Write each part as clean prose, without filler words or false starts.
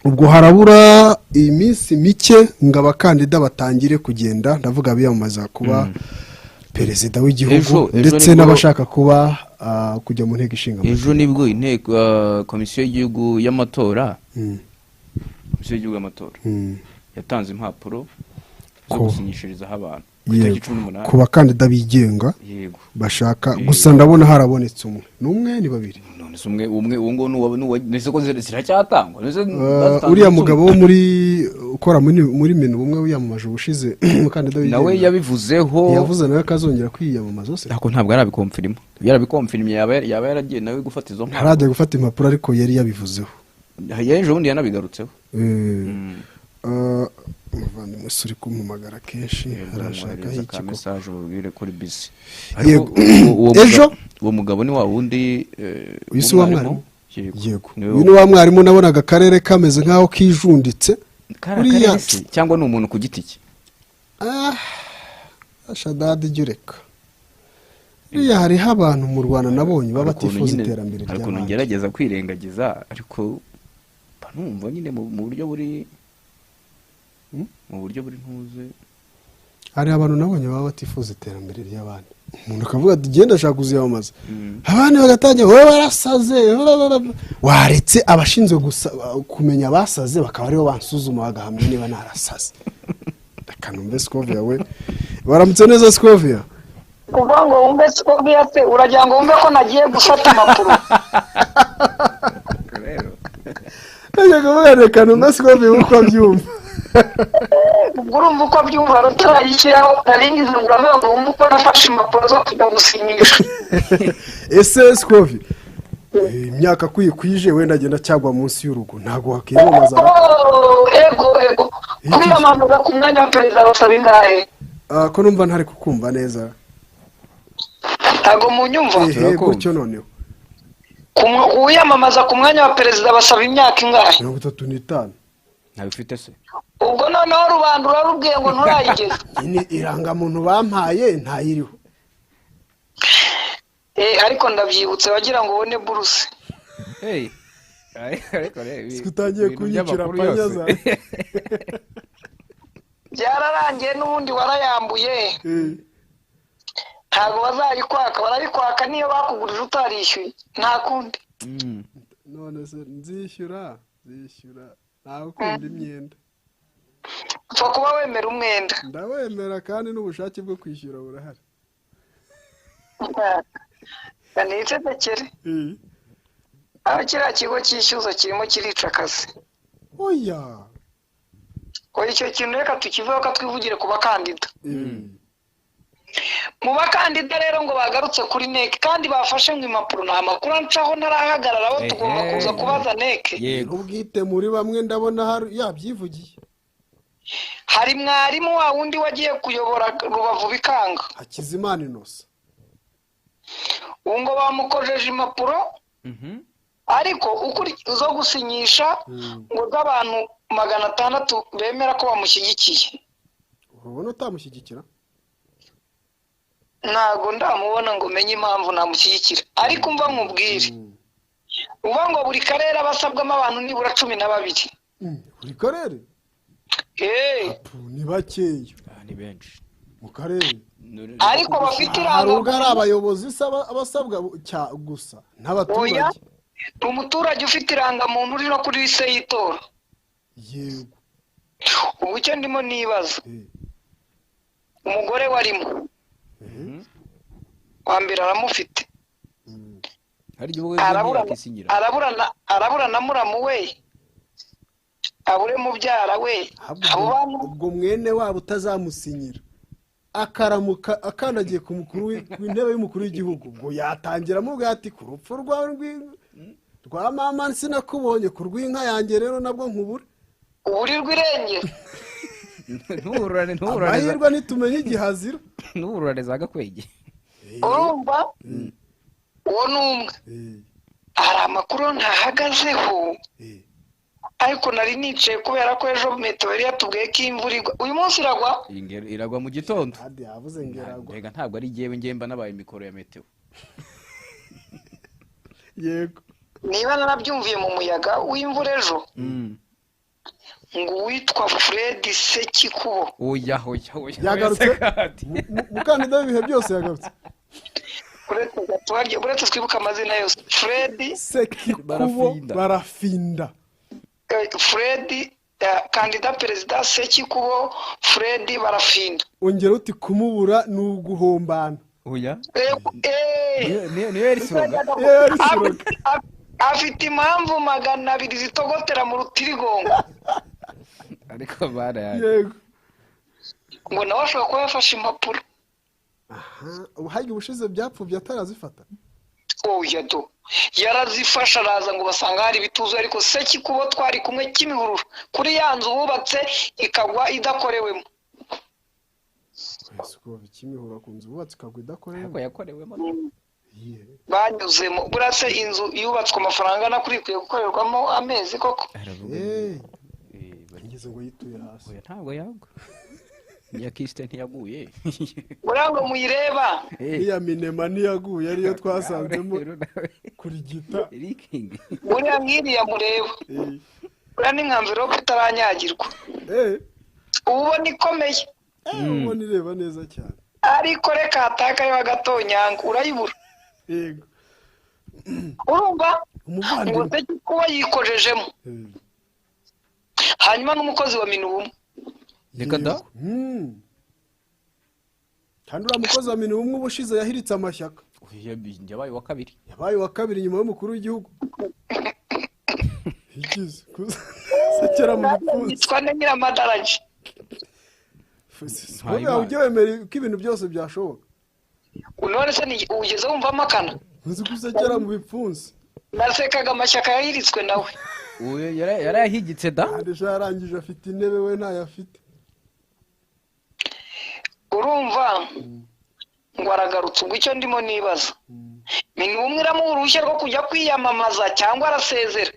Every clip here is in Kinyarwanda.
ubwo harabura iminsi mike ngo abakandida batangire kugenda ndavuga biyamamaza kuba perezida w'igihugu ndetse n'abashaka kuba kujya mu nteko ishinga amategeko. Ejo nibwo inteko komisiyo y'igihugu y'amatora komisiyo y'igihugu y'amatora yatanze impapuro zo gusinyishirizaho abantu ku bakandida bigenga bashaka. Gusa ndabona harabonetse umwe ni babiri. umwe uwo nese ko ziracyatangwa uriya mugabo wo muri ukora muri menu bumwe wiyamamaje ubushize umukandida wigenga nawe yabivuzeho yavuze nawe kazongera kwiyamamaza se ariko ntabwo arabikonfirma yarabikonfirmye yaba yaragiye nawe gufata izo mpapuro harajya gufata impapuro ariko yari yabivuzeho yejo undi yanabigarutseho umuvandimwe uri kumumagara kenshi arashaka iki message ubwire kuri busy ejo uwo mugabo ni wa wundi wisi wa mwarimu yego ni wa mwarimu nabonaga akarere kameze nkaho kijunditse uriya cyangwa ni umuntu ku giti cye Shadadi Jureka uriya hariho abantu mu Rwanda nabonye baba batifuza iterambere ry'abantu ariko ngerageza kwirengagiza ariko banumva nyine mu buryo buri ntuze hari abantu nabonye baba batifuza iterambere ry'abandi umuntu akavuga ati genda ashaka kuziyamamaza abandi bagatangira wowe warasaze waretse abashinzwe gusa kumenya abasaze bakaba aribo bansuzuma bagahamya niba narasaze akanumve Scovia we baramutse neza Scovia kuva ngo wumve Scovia se uragira ngo wumve ko nagiye gufata impapuro rero ngiye kuvuga reka numve Scovia uko byumva urumva uko byumva rutarayishyiraho naringize ngo wumve uko nafashe impapuro zo kujya gusinyisha ese Scovia imyaka kwije wenda agenda cyagwa munsi y'urugo ntago wakiyamamaza ego kwiyamamaza ku mwanya wa perezida basaba ingahe ko numva ntari kukumva neza ntago munyumva gutyo noneho kwiyamamaza ku mwanya wa perezida basaba imyaka ingahe 35 ntabifite se ubwo noneho rubanda urarubwiye ngo nturayigeze ni irangamuntu bampaye ntayiriho ariko ndabyibutse wagira ngo ubone buruse ariko rero sikutangiye kunyicira panyaza byararangiye n'ubundi warayambuye ntabwo bazayikwaka barayikwaka niyo bakugurije utarishyuye nta kundi none se nzishyura ntawe ukunda imyenda upfa kuba wemera umwenda ndawemera kandi n'ubushake bwo kwishyura burahari nicecekere aho kiriya kigo cyishyuza kirimo kirica akazi oya icyo kintu reka tukivuga ko twivugire ku bakandida mu bakandida rero ngo bagarutse kuri NEC kandi bafashe ngo impapuro nta makuru ancaho ntarahagarara aho tugomba kuza kubaza NEC ubwite muri bamwe ndabona hari yabyivugiye hari mwarimu wa wundi wagiye kuyobora Rubavu Bikanga Hakizimana Innocent ngo bamukojeje impapuro ariko zo gusinyisha ngo z'abantu 600 bemera ko bamushyigikiye urabona utamushyigikira ntago ndamubona ngo menye impamvu namushyigikira ariko umva nkubwire uba ngo buri karere abasabwamo abantu nibura 12 buri karere ni bakeya ni benshi mu karere ariko bafite irangamuntu hari abayobozi abasabwa gusa n'abaturage umuturage ufite irangamuntu uri no kuri liste y'itora yego ubu cyo ndimo nibaza umugore warimo wa mbere aramufite arabura na muramu we abure mubyara we ubwo mwene wabo utazamusinyira akaramuka akandagiye ku mukuru w'intebe y'umukuru w'igihugu ngo yatangira mubwira ati ku rupfu rwa mama sinakubonye ku rw'inka yanjye rero nabwo nkubure uburirwa irengero amahirwe nitumenye igihazira n'ubururane za gakwege urumva uwo ni umwe hari amakuru ntahagazeho ariko nari nicaye kubera ko ejo meteo yari yatubwiye ko imvura igwa uyu munsi iragwa mu gitondo yavuze ngo iragwa rega ntabwo ari jyewe ngemba nabaye mikoro ya meteo yego niba narabyumviye mu muyaga w'imvura ejo ngo uwitwa Fred Sekikubo oya yagarutse umukandida w'ibihe byose yagarutse uretse twibuka amazina yose Fred Sekikubo Barafinda Fred kandida perezida Sekikubo Fred Barafinda ongera uti kumubura ni uguhombana oya niyo yari slogan afite impamvu 200 zitogotera mu rutirigongo ariko yego ngo nawe ashobora kuba yafashe impapuro ubuhagi ubushize byapfubye atarazifata oya do yarazifasha araza ngo basanga hari ibituzo ariko Sekikubo twari kumwe Kimihurura kuri yanzu bubatse ikagwa idakorewemo Sekikubo Kimihurura ku nzu bubatse ikagwa idakorewemo ariko yakorewemo banyuzemo burase inzu yubatswe amafaranga nakurikiye gukorerwamo amezi koko bageze ngo yituye hasi oya ntabwo yagwa ya Kiste ntiyaguye urango muyireba iya minema ntiyaguye ariyo twasanzemo kuri gita buriya nkiriya mureba buriya ni nka mverope itaranyagirwa ubona ikomeye ubona ireba neza cyane ariko reka hatakayeho agatonyanga urayibura yego urumva ngo Sekikubo yikojejemo hanyuma n'umukozi wa Minubumwe reka da kandi uriya mukozi wa Minubumwe ubushize yahiritse amashyaka yabaye wa kabiri nyuma y'umukuru w'igihugu ikize sekera mu bipfunsi yitwa Nyiramadaraji ujye wemera ko ibintu byose byashoboka none se ugeze wumva amakana uzi ko usekera mu bipfunsi nasekaga amashyaka yahiritswe nawe yarayahigitse da adesha yarangije afite intebe we ntayo afite urumva ngo aragarutse ubwo icyo ndimo nibaza Minubumwe iramuha uruhushya rwo kujya kwiyamamaza cyangwa arasezera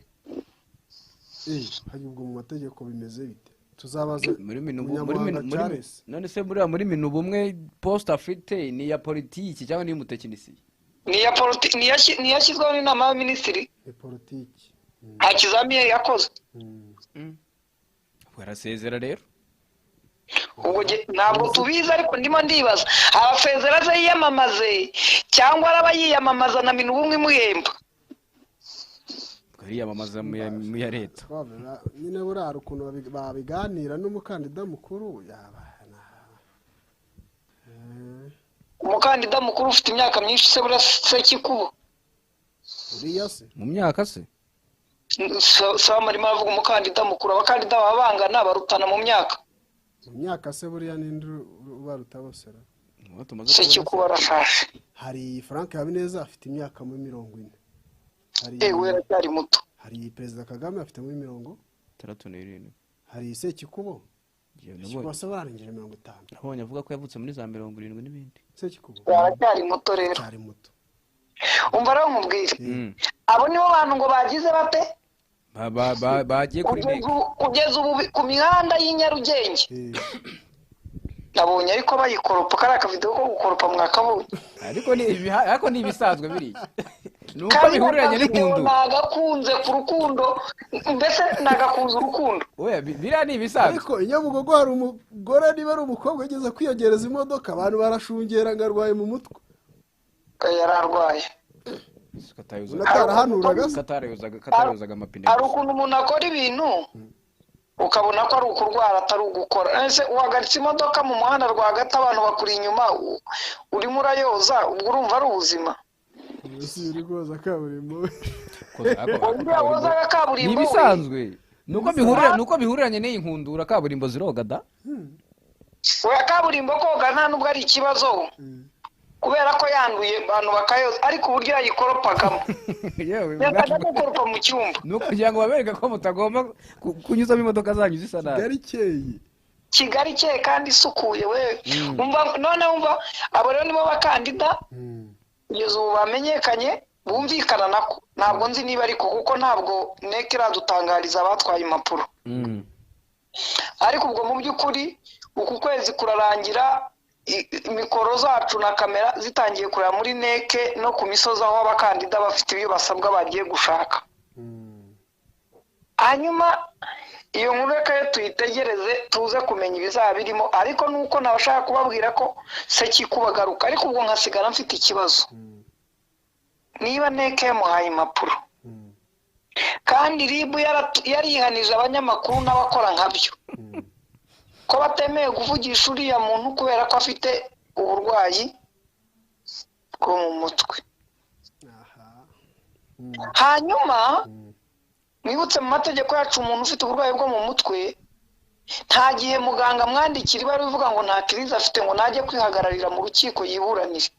hari ubwo mu mategeko bimeze bite tuzabaza muri none se muri Minubumwe post afite ni ya politiki cyangwa ni y'umutekinisiye ni yashyizweho n'inama y'abaminisitiri ni politiki nta kizamini yakoze arasezera rero ubwo ntabwo tubizi ariko ndimo ndibaza arasezera ze yiyamamaze cyangwa araba yiyamamaza na Minubumwe imuhemba yiyamamaza mu ya leta nyine burara ukuntu babiganira n'umukandida mukuru yaba umukandida mukuru ufite imyaka myinshi se buriya Sekikubo uriya se mu myaka se saba marimo avuga umukandida mukuru abakandida baba bangana barutana mu myaka se buriya ninde ubaruta bose Sekikubo arashaje hari Frank Habineza afite imyaka muri 40 we aracyari muto hari Perezida Kagame afite muri 37 hari Sekikubo bose barangije 50 nabonye avuga ko yavutse muri za 70 n'ibindi Sekikubo aracyari muto rero cyari muto umva rero nkubwire abo nibo bantu ngo bagize bate bagiye kuri kugeza ubu ku mihanda y'Inyarugenge nabonye ariko bayikoropa kari akavideo ko gukoropa mwakabonye ariko ni ibisanzwe biri nuko bihuriranye n'inkundu nagakunze ku rukundo mbese nagakunze urukundo oya biriya ni ibisanzwe ariko Inyabugogo hari umugore niba ari umukobwa ageze kwiyegereza imodoka abantu barashungera ngo arwaye mu mutwe yararwaye katayozaga amapine hari ukuntu umuntu akora ibintu ukabona ko ari ukurwara atari ugukora ese uhagaritse imodoka mu muhanda rwagati abantu bakuri inyuma urimo urayoza ubwo urumva ari ubuzima uri koza kaburimbo ni ibisanzwe nuko bihuriranye n'iyi nkundura kaburimbo ziroga da oya kaburimbo koga nta nubwo ari ikibazo kubera ko yanduye abantu bakayoza ariko uburyo yayikoropagamo yakaga gukoropa mu cyumba nuko kugira ngo babereke ko mutagomba kunyuzamo imodoka zanyu zisa nabi Kigali cyeye kandi isukuye we umva none umva abo rero nibo bakandida kugeza ubu bamenyekanye bumvikana nako ntabwo nzi niba ariko kuko ntabwo NEC iradutangariza abatwaye impapuro ariko ubwo mu by'ukuri uku kwezi kurarangira mikoro zacu na kamera zitangiye kureba muri NEC no ku misozi aho abakandida bafite ibyo basabwa bagiye gushaka hanyuma iyo nkuru reka tuyitegereze tuze kumenya ibizaba birimo, ariko nuko nabashaka kubabwira ko Sekikubagaruka, ariko ubwo nkasigara mfite ikibazo. Niba neke yamuhaye impapuro kandi RIB yarihanije abanyamakuru n'abakora nkabyo ko batemeye kuvugisha uriya muntu kubera ko afite uburwayi bwo mu mutwe. Hanyuma nibutse mu mategeko yacu umuntu ufite uburwayi bwo mu mutwe nta gihe muganga mwandikira ibara bivuga ngo nta kiriza afite ngo najye kwihagararira mu rukiko yiburanire.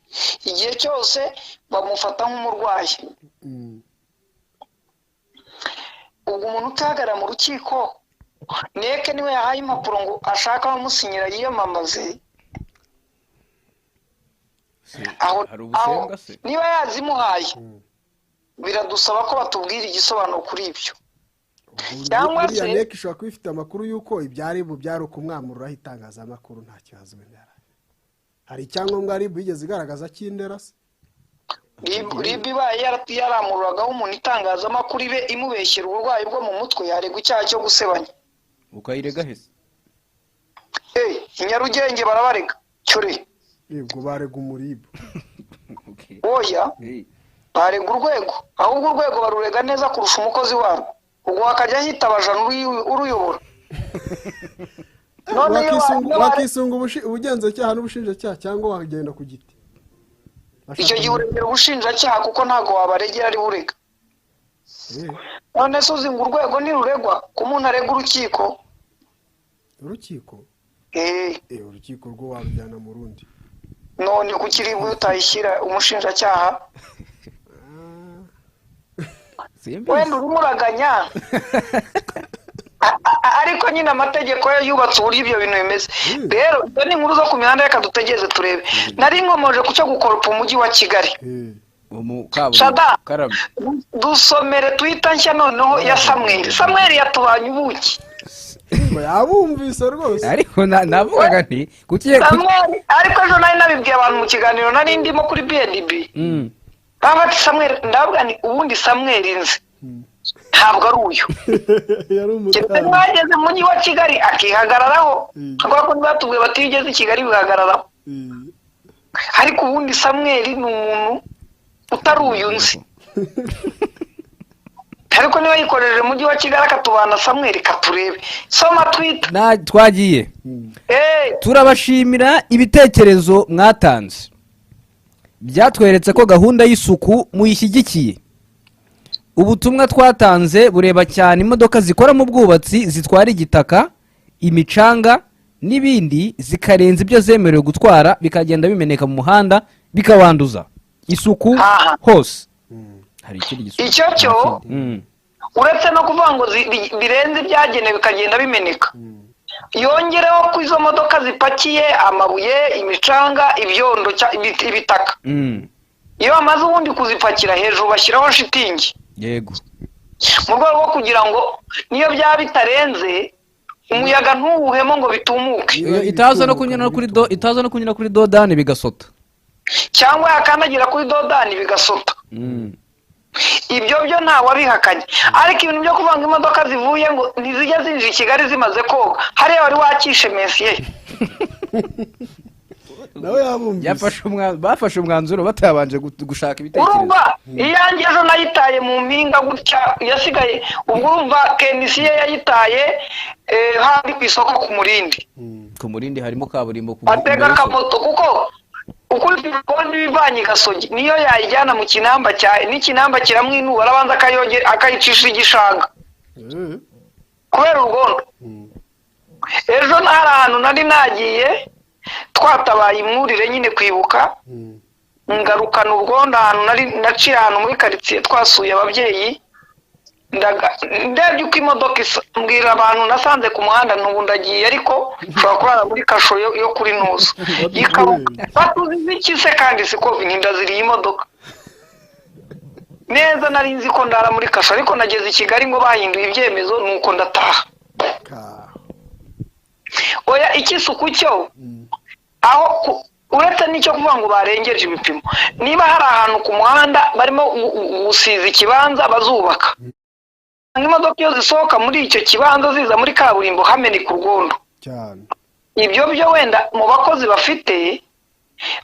Igihe cyose bamufata nk'umurwayi. Ubwo umuntu utahagarara mu rukiko neke niwe yahaye impapuro ngo ashaka abamusinyira yiyamamaze. Aho niba yazimuhaye biradusaba ko batubwira igisobanuro kuri ibyo. Cyangwa se neke ishobora kuba ifite amakuru y'uko ibyari byari ukumwamururaho itangazamakuru nta kibazo bintera. Hari icyangombwa RIB yigeze igaragaza cy'indera se? RIB ibaye yaramururagaho umuntu itangazamakuru ibe imubeshyera uburwayi bwo mu mutwe yaregwa icyaha cyo gusebanya. Ukayirega hese? Inyarugenge barabarega cyore. Yego barega umuribo. Oya barega urwego, ahubwo urwego barurega neza kurusha umukozi warwo. Ubwo akajya hitabajana uruyobora. Wakisunga ubugenzacyaha n'ubushinjacyaha cyangwa wagenda ku giti? Icyo gihe uregera ubushinjacyaha kuko ntago wabaregera ari burega. None se uzi ngo urwego niruregwa ku muntu arega urukiko? Urukiko? Urukiko rwo wabijyana mu rundi. None kukiri utayishyira umushinjacyaha? Wenda urumuraganya. Ariko nyine amategeko yo yubatse uburyo ibyo bintu bimeze. Rero ibyo ni inkuru zo ku mihanda, reka dutegereze turebe. Nari nkomoje ku cyo gukoropa umujyi wa Kigali. Dusomere twita nshya noneho ya Samuel yatubanye ubuki. Yabumvise rwose. Ariko navugaga nti kukiye ariko ejo nari nabibwiye abantu mu kiganiro nari ndimo kuri BNB. Baba Samuel ndavuga ni ubundi Samuel nzi. Ntabwo ari uyu. Mwageze mu mujyi wa Kigali akihagararaho. Kuko batubwiye batigeze i Kigali bihagararaho. Ariko ubundi Samuel ni umuntu utari uyu nzi. Ariko niba yikoreje mu mujyi wa Kigali akatubana Samuel katurebe. Soma Twitter. Twagiye. Turabashimira ibitekerezo mwatanze. Byatweretse ko gahunda y'isuku muyishyigikiye. Ubutumwa twatanze bureba cyane imodoka zikora mu bwubatsi zitwara igitaka, imicanga n'ibindi zikarenza ibyo zemerewe gutwara bikagenda bimeneka mu muhanda bikawanduza. Isuku hose. Hari ikindi gisuku. Icyo cyo uretse no kuvuga ngo birenze ibyagenewe bikagenda bimeneka. Yongereho ko izo modoka zipakiye amabuye, imicanga, ibyondo, ibitaka. Iyo bamaze ubundi kuzipakira hejuru bashyiraho shitingi. Yego. Mu rwego rwo kugira ngo niyo byaba bitarenze umuyaga ntuwuhemo ngo bitumuke. Itaza no kunyura kuri dodani bigasota. Cyangwa yakandagira kuri dodani bigasota. Ibyo byo nta wabihakanye. Ariko ibintu byo kuvanga imodoka zivuye ngo ntizijya zinjira i Kigali zimaze koga. Hariya wari wakishe Messier. Nawe yabumvise. Bafashe umwanzuro batabanje gushaka ibitekerezo. Urumva iyanjye ejo nayitaye mu mpinga gutya yasigaye. Ubwo urumva Kenisi yayitaye handi ku isoko ku Murindi. Ku Murindi harimo kaburimbo ku. Atega kamoto kuko ukuri bikondi bivanye Gasogi niyo yayijyana mu kinamba cya n'ikinamba kiramwinuba arabanza akayicisha igishanga. Kubera urugondo. Ejo nari ahantu nari nagiye twatabaye imwurire nyine kwibuka ngarukana ubwondo ahantu nari naciye ahantu muri quartier twasuye ababyeyi ndebye uko imodoka mbwira abantu nasanze ku muhanda n'ubu ndagiye ariko ushobora kubana muri kasho yo kuri Ntuzo batuzi iki se kandi siko ntindaziriye imodoka neza nari nzi ko ndara muri kasho ariko nageze i Kigali ngo bahinduye ibyemezo nuko ndataha. Oya ikisuku cyo aho uretse n'icyo kuvuga ngo barengeje ibipimo niba hari ahantu ku muhanda barimo gusiza ikibanza bazubaka imodoka iyo zisohoka muri icyo kibanza ziza muri kaburimbo hameneka urwondo cyane. ibyo byo wenda mu bakozi bafite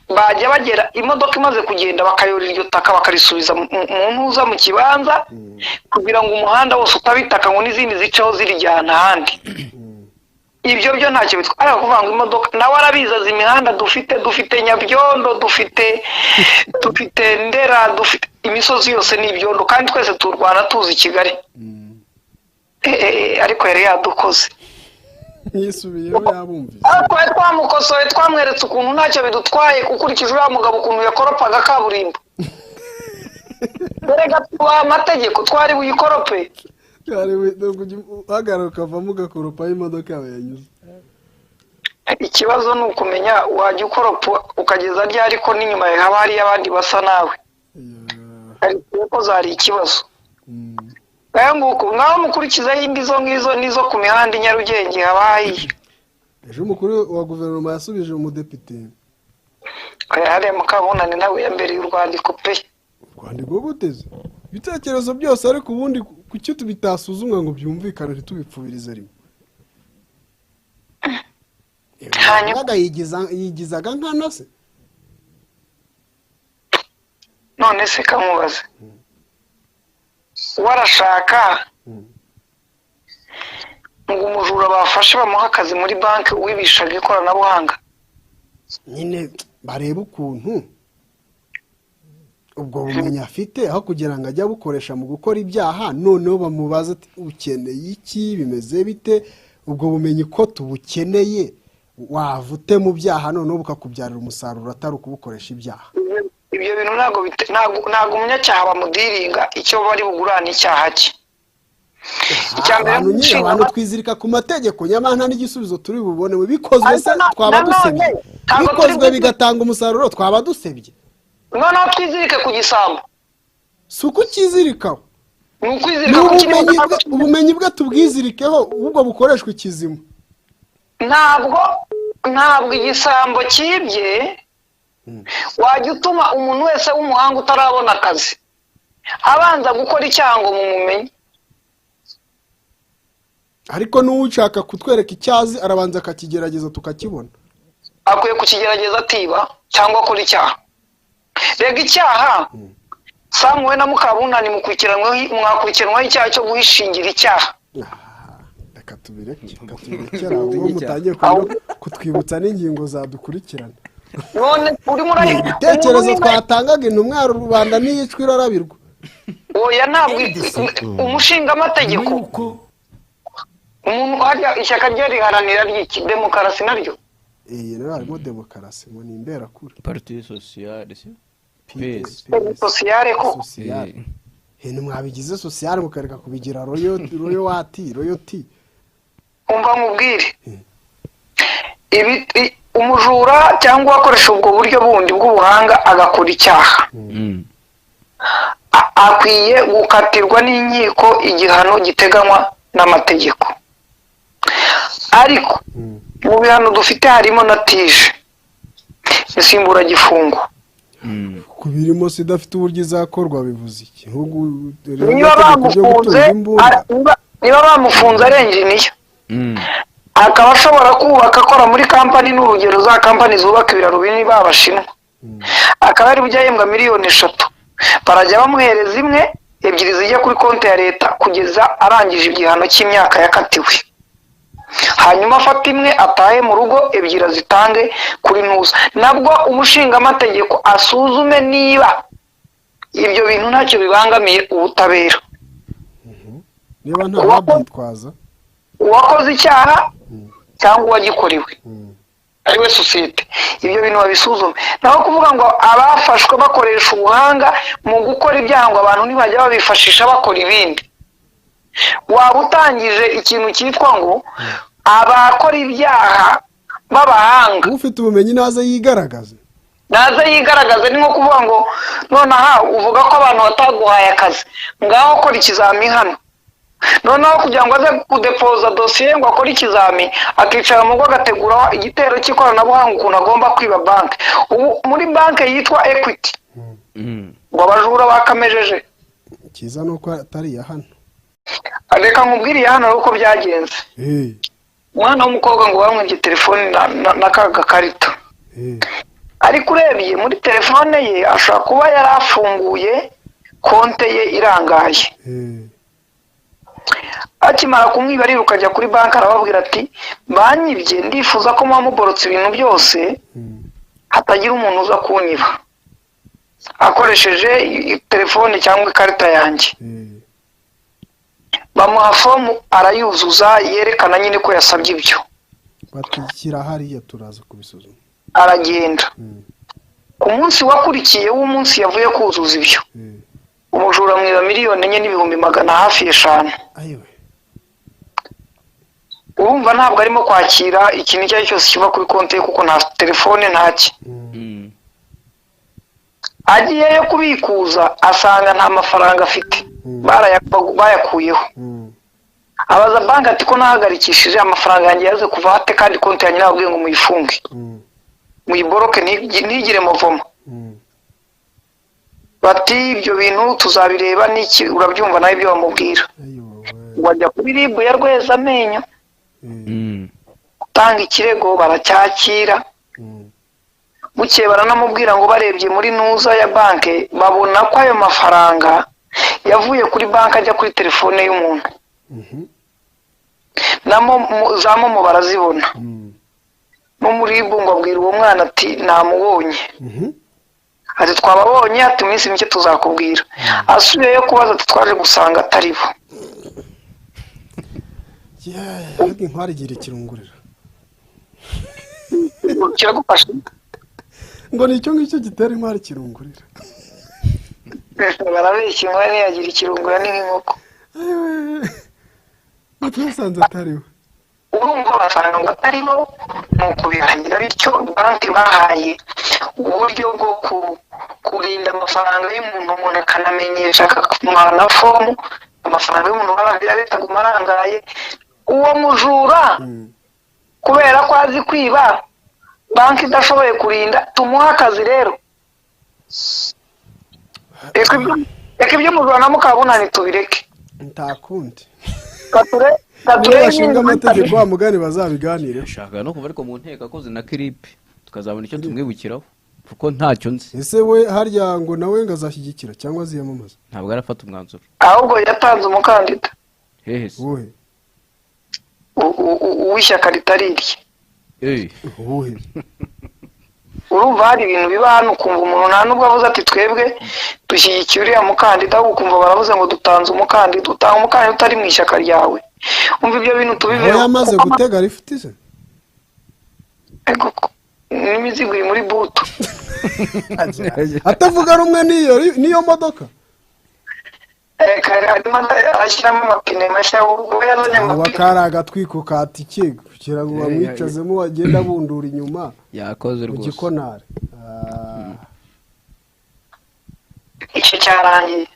bajya bagera imodoka imaze kugenda bakayora iryo taka bakarisubiza mu ntuza mu kibanza kugira ngo umuhanda wose utabitaka ngo n'izindi zicaho zirijyana ahandi. Ibyo byo ntacyo bitwara kuvuga ngo imodoka nawe arabizaza imihanda dufite Nyabyondo dufite Ndera dufite imisozi yose ni ibyondo kandi twese turwana tuzi Kigali. Ariko yari yadukoze yisubiyeho yabumvise. twari twamukosoye twamweretse ukuntu ntacyo bidutwaye ukurikije uriya mugabo ukuntu yakoropaga kaburimbo. Berega tubaha amategeko twari buyikorope. Uhagarara ukavamo ugakoropaho imodoka yawe yanyuze. Ikibazo ni ukumenya wajya ukoropa ukageza ryari ariko n'inyuma yawe haba hariyo abandi basa nawe. Ariko zari ikibazo. Nguko ngaho mukurikizaho indi zo ngizo nizo ku mihanda Nyarugenge habaye. Ejo umukuru wa guverinoma yasubije umudepite. Hariya Mukabunani nawe yambereye urwandiko pe. Urwandiko guteze ibitekerezo byose ariko ubundi kuki tubitasuzumwa ngo byumvikane ntitubipfubirize rimwe. Hanyuma yigizaga nkana se. None se kamubaze. Warashaka ngo umujura bafashe bamuha akazi muri banki wibishaga ikoranabuhanga. Nyine bareba ukuntu ubwo bumenyi afite aho kugira ngo ajya bukoresha mu gukora ibyaha noneho bamubaza ati ukeneye iki bimeze bite ubwo bumenyi ko tubukeneye wavute mu byaha noneho bukakubyarira umusaruro atari ukubukoresha ibyaha. Ibyo bintu ntago umunyacyaha bamudiringa icyo bari bugurana icyaha cye. Abantu twizirika ku mategeko nyamara nta n'igisubizo turi bubone bikozwe se twaba dusebye bikozwe bigatanga umusaruro twaba dusebye. Noneho twizirike ku gisambo. Si uko ukizirikaho ni ukwizirika ku kintu. Ubumenyi bwe tubwizirikeho ubwo bukoreshwa ikizima. Ntabwo igisambo kibye wajya utuma umuntu wese w'umuhanga utarabona akazi abanza gukora icyaha ngo mumumenye. Ariko n'ushaka kutwereka icyazi arabanza akakigerageza tukakibona. Akwiye kukigerageza atiba cyangwa akora icyaha. Rega icyaha Samuwe na Mukabunani mwakurikiranwaho icyaha cyo guhishingira icyaha. Reka tubirekera uwo mutagiye kutwibutsa n'ingingo zadukurikirana. None urimo urahiga ibitekerezo twatangaga intumwa rubanda n'iyicwa irarabirwa. Oya ntabwo umushinga amategeko umuntu hajya ishyaka rye riharanira ry'iki demokarasi naryo. Nawe harimo demokarasi ngo ni imbera kure. Parti sociale si sociale ko mwabigize sociale mukareka kubigira royalty. Umva mubwire umujura cyangwa akoresha ubwo buryo bundi bw'ubuhanga agakora icyaha akwiye gukatirwa n'inkiko igihano giteganywa n'amategeko. Ariko mu bihano dufite harimo na tije insimburagifungo. Kubirimo sidafite uburyo izakorwa bivuze iki? Niba bamufunze arenginiye akaba ashobora kubaka akora muri kampani n'urugero za kampani zubaka ibiraro binini b'Abashinwa akaba ari bujya yembwa miliyoni 3 barajya bamuhereza imwe ebyiri zijya kuri konti ya leta kugeza arangije igihano cy'imyaka yakatiwe. Hanyuma afata imwe atahe mu rugo ebyiri azitange kuri ntuza. Nabwo umushinga amategeko asuzume niba ibyo bintu ntacyo bibangamiye ubutabera. Niba nta babyitwaza uwakoze icyaha cyangwa uwagikorewe ari we sosiyete ibyo bintu babisuzume. Naho kuvuga ngo abafashwe bakoresha ubuhanga mu gukora ibyaha ngo abantu ntibajya babifashisha bakora ibindi. Waba utangije ikintu cyitwa ngo abakora ibyaha b'abahanga ufite ubumenyi naze yigaragaze. Ni nko kuvuga ngo nonaha uvuga ko abantu bataguhaye akazi ngaho ukora ikizami hano noneho kugira ngo aze kudepoza dosiye ngo akore ikizami akicara mu rugo agategura igitero cy'ikoranabuhanga ukuntu agomba kwiba banki. Ubu muri banki yitwa Equity ngo abajura bakamejeje. Kiza nuko atari ya hano. reka nkubwiriye hano uko byagenze. Umwana w'umukobwa ngo bamwibye telefone na ka gakarito, ariko urebye muri telefone ye ashobora kuba yari afunguye konte ye irangaye. Akimara kumwiba ariruka ajya kuri banki arababwira ati banyibye, ndifuza ko muborotse ibintu byose hatagira umuntu uza kunyiba akoresheje telefone cyangwa ikarita yanjye. Bamuha fomu arayuzuza yerekana nyine ko yasabye ibyo, batukira hariya turaza kubisuzuma. Aragenda. Ku munsi wakurikiye w'umunsi yavuye kuzuza ibyo, umujura mwiba miliyoni 4,500,000 hafi eshanu. Urumva ntabwo arimo kwakira ikintu icyo ari cyose kiva kuri konti ye kuko nta telefone ntaki. Agiyeyo kubikuza asanga nta mafaranga afite, bayakuyeho. Abaza banki ati ko nahagarikishije amafaranga yanjye yaze kuva hate kandi konti yanjye nabwiye ngo muyifunge muyiboroke ntigire muvomo. Bati ibyo bintu tuzabireba n'iki, urabyumva nawe ibyo bamubwira. Wajya kuri RIB ya Rwezamenyo utanga ikirego baracyakira. Bukeye baranamubwira ngo barebye muri nuza ya banki babona ko ayo mafaranga yavuye kuri banki ajya kuri telefone y'umuntu. Za momo barazibona. Mo muri RIB ngo abwira uwo mwana ati namubonye. Ati twababonye, ati iminsi mike tuzakubwira. Asubiyeyo kubaza ati twaje gusanga atari bo. Inkwari igira ikirungurira kiragufasha ngo nicyo ngicyo gitera inkwari kirungurira. Barabeshya inkwari yagira ikirungurira n'inkoko. Twasanze atari we. Urumva basanga ngo atari bo, nuko birangira bityo banki bahaye uburyo bwo kurinda amafaranga y'umuntu akanamenyesha akamwana fomu amafaranga y'umuntu barabira bitaguma arangaye. Uwo mujura kubera ko azi kwiba banki idashoboye kurinda, tumuha akazi rero. Reka ibyo mujura na Mukabunani tubireke, ntakundi kature bashinga amategeko wa mugani bazabiganire. Shaka no kuva ariko mu nteko akoze na clip tukazabona icyo tumwibukiraho kuko ntacyo nzi. Ese we harya ngo nawe ngazashyigikira cyangwa ziyamamaza? Ntabwo arafata umwanzuro, ahubwo yatanze umukandida. Hehe wowe uw'ishyaka ritari irye. wowe Urumva hari ibintu biba hano ukumva umuntu nta nubwo avuze ati twebwe dushyigikiye uriya mukandida, ukumva baravuze ngo dutanze umukandida. Utanga umukandida utari mu ishyaka ryawe. Umva ibyo bintu tubiveho. Yamaze gutega rifite se n'imizigo iri muri buto. atavuga rumwe niyo modoka. Ashyiramo amapine mashya ubwo yazanye amapine. Kari agatwiko ka tike kugira ngo bamwicazemo wagenda bundura inyuma. Yakoze rwose. Gikonare. Icyo cyarangiye.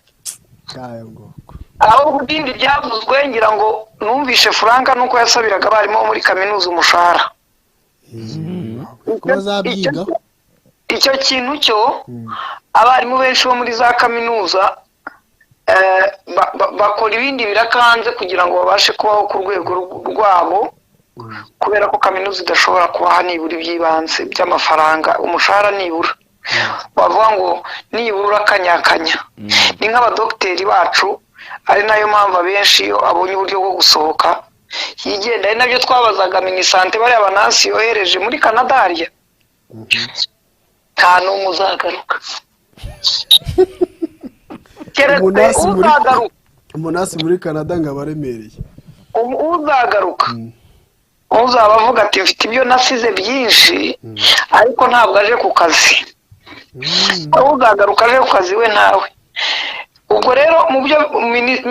Kayo ngoko. Aho ibindi byavuzwe ngira ngo numvishe Franka nuko yasabiraga abarimu muri kaminuza umushahara. Icyo kintu cyo abarimu benshi bo muri za kaminuza bakora ibindi birakanze kugira ngo babashe kubaho ku rwego rwabo, kubera ko kaminuza idashobora kubaha nibura iby'ibanze by'amafaranga, umushahara nibura bavuga ngo nibura urakanyakanya. Ni nk'abadogiteri bacu, ari nayo mpamvu abenshi iyo abonye uburyo bwo gusohoka yigenda. Ari nabyo twabazaga Minisante bariya banasi yohereje muri Canada harya nta n'umwe uzagaruka. Umunasi muri Canada ngo abaremereye. Uzagaruka uzaba avuga ati mfite ibyo nasize byinshi ariko ntabwo aje ku kazi. Uzagaruka aje ku kazi we nawe. Ubwo rero mu byo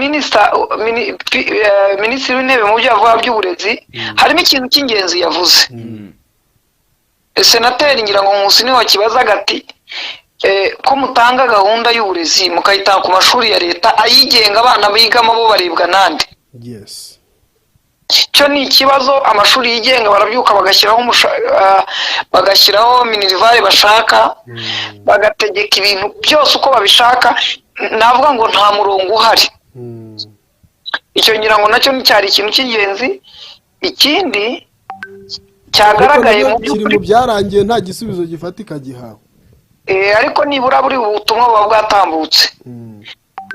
minisitiri w'intebe mu byo avuga by'uburezi harimo ikintu cy'ingenzi yavuze. Senateri ngira ngo Nkusi niwe wakibazaga ati ko mutanga gahunda y'uburezi mukayitanga ku mashuri ya leta, ayigenga abana bigamo bo barebwa nande? Yes. Cyo ni ikibazo. Amashuri yigenga barabyuka bagashyiraho minerivare bashaka, bagategeka ibintu byose uko babishaka. Navuga ngo nta murongo uhari. icyo ngira ngo nacyo cyari ikintu cy'ingenzi. Ikindi cyagaragaye mu kiri by'ukuri mu byarangiye nta gisubizo gifatika gihawe. ariko nibura buri butumwa buba bwatambutse.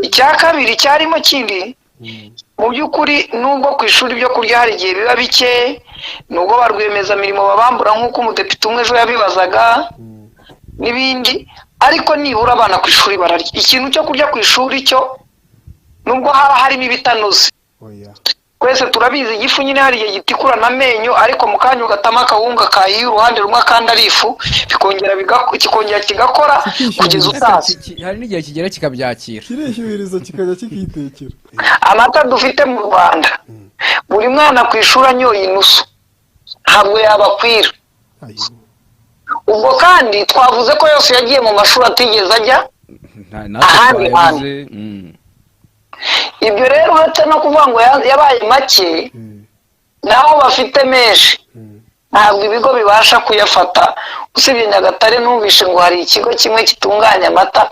Icya kabiri cyarimo kindi, mu by'ukuri nubwo ku ishuri ibyo kurya hari igihe biba bike, nubwo ba rwiyemezamirimo babambura nk'uko umudepite umwe ejo yabibazaga n'ibindi, ariko nibura abana ku ishuri bararya. Ikintu cyo kurya ku ishuri cyo nubwo haba harimo ibitanoze, twese turabizi igifu nyine hari igihe gitikurana amenyo, ariko mu kanya ugatama akawunga kahiye uruhande rumwe kandi ari ifu, kikongera kigakora kugeza utazi. hari n'igihe kigera kikabyakira, kirishyuhiriza kikajya kikitekera. Amata dufite mu Rwanda, buri mwana ku ishuri anyoye inusu ntabwo yabakwira. Ubwo kandi twavuze ko yose yagiye mu mashuri atigeze ajya ahandi hantu. Ibyo rero uretse no kuvuga ngo yabaye make, naho bafite menshi ntabwo ibigo bibasha kuyafata. Usibye Nyagatare numvishe ngo hari ikigo kimwe kitunganya amata,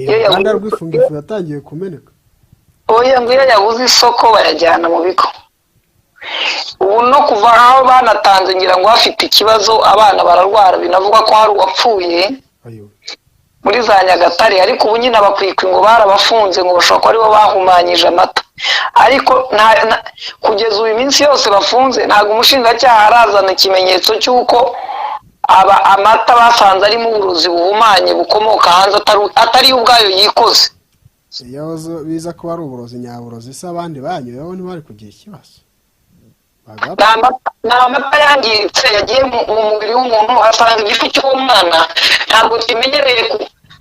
uruganda rw'ifungifu yatangiye kumeneka. Oya, ngo iyo yabuze isoko bayajyana mu bigo. Ubu no kuva aho banatanze ngira ngo hafite ikibazo, abana bararwara, binavuga ko hari uwapfuye muri za Nyagatare, ariko ubu nyine abakwikwi ngo barabafunze ngo bashobora ko aribo bahumanyije amata. Ariko kugeza ubu iminsi yose bafunze ntabwo umushinjacyaha arazana ikimenyetso cy'uko amata basanze arimo uburozi buhumanye bukomoka hanze atari ubwayo yikoze. Iyo biza ko ari uburozi nyaburozi, se abandi banyoyeho ntibari kugira ikibazo. Ni amata yangiritse yagiye mu mubiri w'umuntu, asanga igifu cy'umwana ntabwo kimenyereye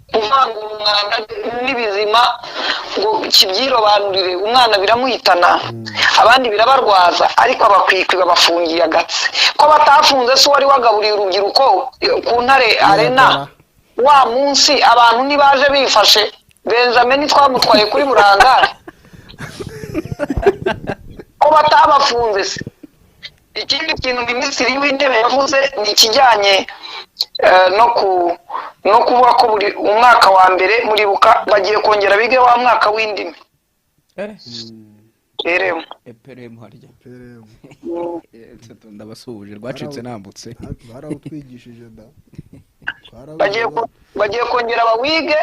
kuvangura umwanda n'ibizima ngo kibyirobanurire. Umwana biramuhitana, abandi birabarwaza, ariko abakwikwi babafungiye agatse. Ko batafunze se wari wagaburiye urubyiruko ku Ntare Arena wa munsi abantu ntibaje bifashe, Benjamin twamutwaye kuri Burangare, ko batabafunze se? Ikindi kintu Minisitiri w'Intebe yavuze ni ikijyanye no kuvuga ko buri umwaka wa mbere muribuka bagiye kongera bige wa mwaka w'indimi. Eperemu harya ndabasuhuje, rwacitse nambutse. Barawutwigishije da. Bagiye kongera bawige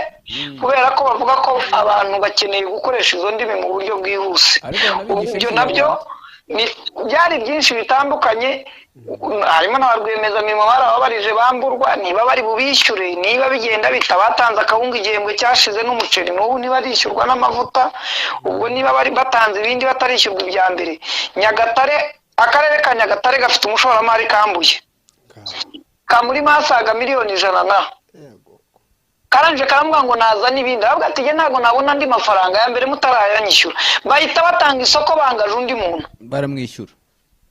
kubera ko bavuga ko abantu bakeneye gukoresha izo ndimi mu buryo bwihuse. Ibyo nabyo byari byinshi bitandukanye. Harimo na rwiyemezamirimo barababarije bamburwa, niba bari bubishyure, niba bigenda bitabatanze akawunga igihembwe cyashize n'umuceri n'ubu ntibarishyurwa n'amavuta, ubwo niba bari batanze ibindi batarishyurwa ibya mbere. Nyagatare, akarere ka Nyagatare gafite umushoramari kambuye kamurimo asaga miliyoni 100 karanje karambwa ngo naza n'ibindi, ahubwo ati ntago nabona andi mafaranga ya mbere mutarayanyishyura. Bahita batanga isoko bangaje undi muntu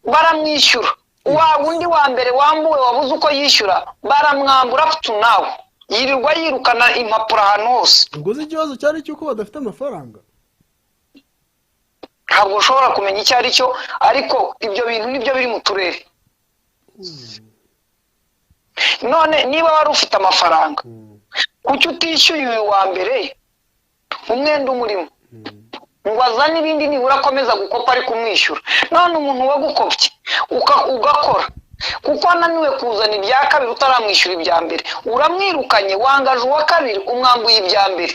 baramwishyura. Wa undi wa mbere wambuwe wabuze uko yishyura baramwambura nawe yirirwa yirukana impapuro ahantu hose. Ubwo ikibazo cyari cyuko badafite amafaranga, ntabwo ushobora kumenya icyo ari cyo, ariko ibyo bintu nibyo biri mu turere. None niba wari ufite amafaranga, kuki utishyuye uyu wa mbere umwenda umurimo ngo azane ibindi nibura akomeza gukopa ari kumwishyura? None umuntu wagukopye ugakora kuko ananiwe kuzana ibya kabiri utaramwishyura ibya mbere, uramwirukanye, wangaje uwa kabiri umwambuye ibya mbere.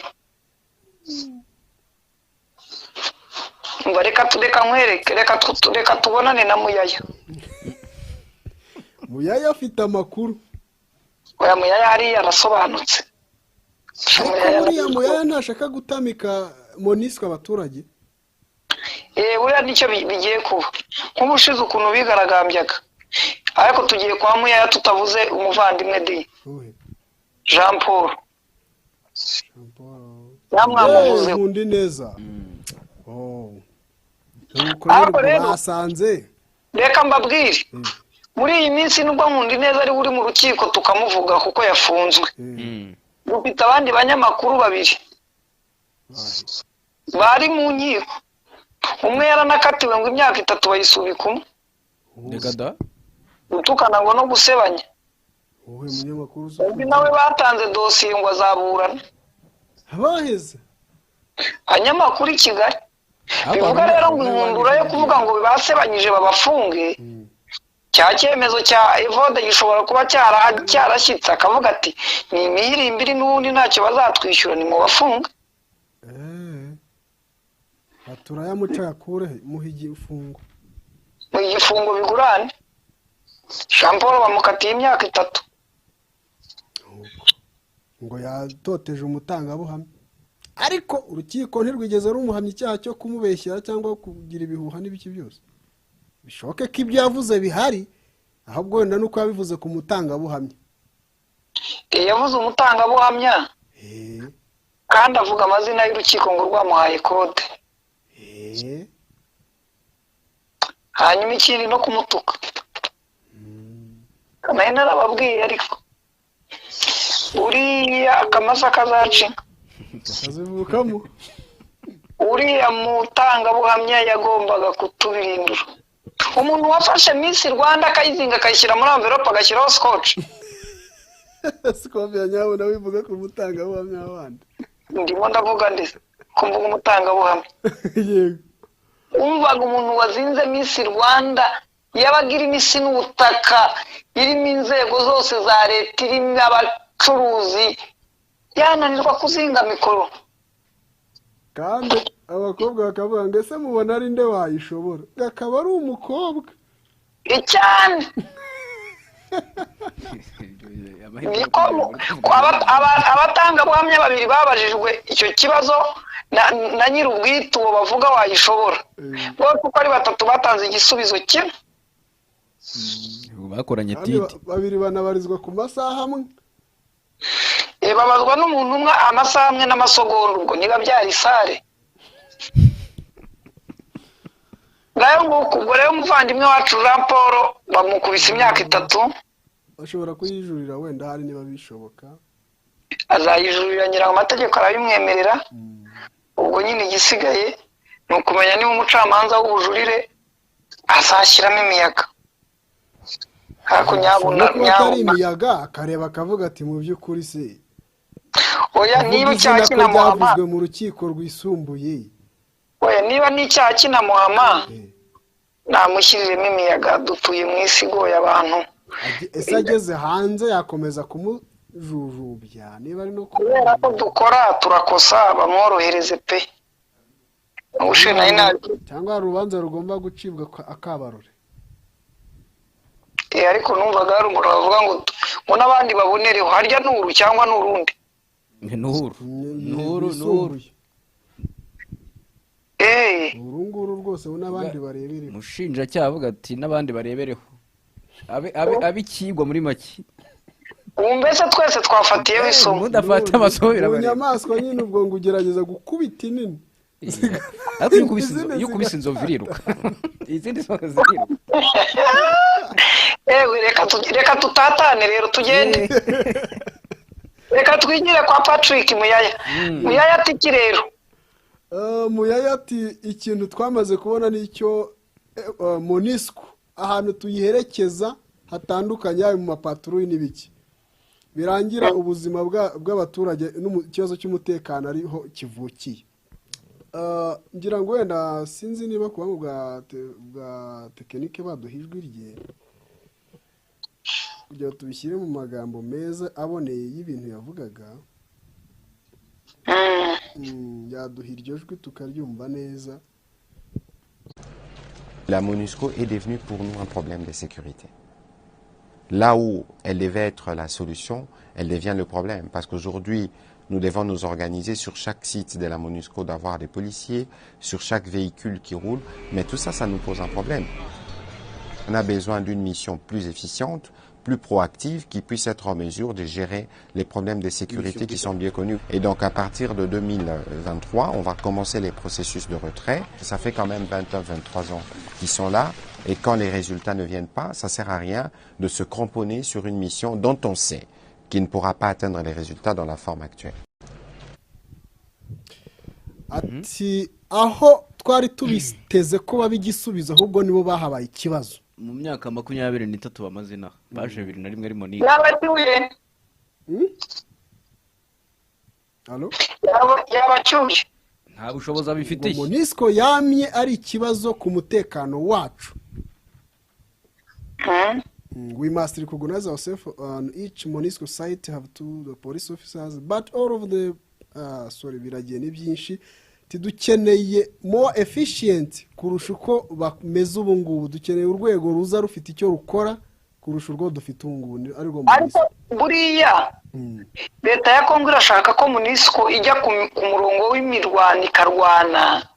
Reka nkwereke, reka tubonane na Muyaya. Muyaya afite amakuru. Oya, Muyaya hariya arasobanutse. Muyaya ntashaka gutamika Monisco abaturage. Buriya nicyo bigiye kuba. Nk'ubushize ukuntu bigaragambyaga, ariko tugiye kwa Muyaya tutavuze umuvandimwe de Jean Paul. Namwamuvuze undi neza. Basanze. Reka mbabwire, muri iyi minsi nubwo Nkundi neza ari uri mu rukiko tukamuvuga kuko yafunzwe, dufite abandi banyamakuru babiri bari mu nkiko. Umwe yaranakatiwe ngo imyaka 3 bayisubika umwe. Gutukana ngo no gusebanya. Undi nawe batanze dosiye ngo azaburana. Abaheze abanyamakuru i Kigali bivuga rero ngo inkundura yo kuvuga ngo basebanyije babafunge cya cyemezo cya Evode gishobora kuba cyarashyitse akavuga ati ni imihirimbiri n'ubundi ntacyo bazatwishyura ni mu bafunga baturayamuca yakure muha igifungo mu gifungo bigurane Jean Paul bamukatiye imyaka 3 ngo yatoteje umutangabuhamya ariko urukiko ntirwigeze rumuhamya icyaha cyo kumubeshyera cyangwa kugira ibihuha n'ibiki byose bishoboke ko ibyo yavuze bihari ahubwo wenda nuko yabivuze ku mutangabuhamya yavuze umutangabuhamya kandi avuga amazina y'urukiko ngo rwamuhaye kode hanyuma ikindi no kumutuka nayo narababwiye ariko uriya akamasa kazaca kazivukamo uriya mutangabuhamya yagombaga kutubirindura umuntu wafashe Miss Rwanda akayizinga akayishyira muri envelope agashyiraho scotch scotch ya nyawo nawe bivuga ku mutangabuhamya w'abandi ndimo ndavuga ndetse kumvuga umutangabuhamya yego umvaga umuntu wazinze Miss Rwanda yabagira imisi n'ubutaka irimo inzego zose za leta irimo abacuruzi yananirwa kuzinga mikoro kandi abakobwa bakavuga ngo ese mubona ari nde wayishobora akaba ari umukobwa cyane abatangabuhamya babiri babajijwe icyo kibazo na nyir'ubwite uwo bavuga wayishobora bose uko ari 3 batanze igisubizo kimwe bakoranye titi babiri banabarizwa ku masaha amwe babazwa n'umuntu umwe amasaha amwe n'amasegonda ubwo niba byari sare nayo nguko ubwo rero umuvandimwe wacu Jean Paul bamukubise imyaka 3 bashobora kuyijurira wenda hari niba bishoboka azayijurira nyiraho amategeko arabimwemerera ubwo nyine igisigaye ni ukumenya niba umucamanza w'ubujurire azashyiramo imiyaga hakunyabona imiyaga akareba akavuga ati mu by'ukuri se oya niba icyaha kinamuhama mu rukiko rwisumbuye oya niba n'icyaha kinamuhama namushyiriremo imiyaga dutuye mu isi igoye abantu ese ageze hanze yakomeza kumujujubya niba ari no kubera ko dukora turakosa bamworohereze pe cyangwa urubanza rugomba gucibwa akabarore ariko numvaga hari umuntu bavuga ngo n'abandi babonereho harya nuru cyangwa n'urundi nuru urunguru rwose n'abandi barebereho umushinjacyaha avuga ati n'abandi barebereho abikigwa muri make mbese twese twafatiyeho isomo mudafata amasomo birabareba inyamaswa nyine ubwo ngo ugerageza gukubita inini ariko iyo ukubise inzovu iriruka izindi zose ziriruka reka tutatane rero tugende reka twigire kwa Patrick Muyaya ati iki rero Muyaya ati ikintu twamaze kubona nicyo Monisco ahantu tuyiherekeza hatandukanye mu mapatrouille n'ibiki birangira ubuzima bw'abaturage n'ikibazo cy'umutekano ariho kivukiye ngira ngo wenda sinzi niba kuba bwa tekinike baduhijwe rye kugira tubishyire mu magambo meza aboneye y'ibintu yavugaga yaduha iryo jwi tukaryumva neza. La MONUSCO est devenue pour nous un problème de sécurité. Là où elle devait être la solution, elle devient le problème. Parce qu'aujourd'hui, nous devons nous organiser sur chaque site de la MONUSCO d'avoir des policiers, sur chaque véhicule qui roule. Mais tout ça, ça nous pose un problème. On a besoin d'une mission plus efficiente, plus proactive, qui puisse être en mesure de gérer les problèmes de sécurité qui sont bien connus. Et donc, à partir de 2023, on va commencer les processus de retrait. Ça fait quand même 21, 23 ans qu'ils sont là. Et quand les résultats ne viennent pas, ça sert à rien de se cramponner sur une mission dont on sait qu'il ne pourra pas atteindre les résultats dans la forme actuelle. Ati aho twari tubiteze ko babigisubiza ahubwo nibo bahabaye ikibazo mu myaka 23 bamazina baje 2001 ari Monique yabatuye Allo yabacyuje nta bushobozi abifitiye. MONUSCO yamye ari ikibazo ku mutekano wacu. We must recognize ourselves on each MONUSCO site have the police officers but all of the biragiye ni byinshi tidukeneye more efficient kurusha uko bameze ubu ngubu, dukeneye urwego ruza rufite icyo rukora kurusha urwo dufite ubu ngubu ariko ariko buriya leta ya Kongo irashaka ko MONUSCO ijya ku murongo w'imirwano ikarwana,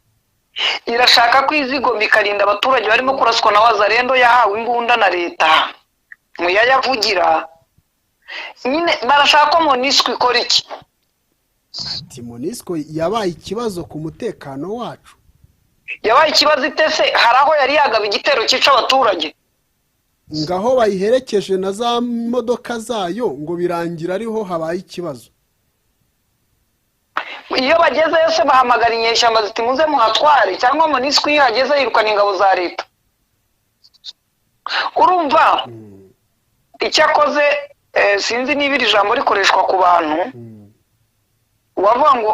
irashaka ko izigomba ikarinda abaturage barimo kuraswa na Wazalendo yahawe imbunda na leta muyayavugira. Nyine barashaka ko MONUSCO ikora iki? MONUSCO yabaye ikibazo ku mutekano wacu. Yabaye ikibazo itese hari aho yari yagaba igitero cyica abaturage, ngaho bayiherekeje na za modoka zayo ngo birangira ariho habaye ikibazo. Iyo bagezeyo se bahamagara inyeshyamba ziti muze muhatware, cyangwa MONUSCO iyo hageze yirukana ingabo za leta. Urumva icyakoze sinzi niba iri jambo rikoreshwa ku bantu wavuga ngo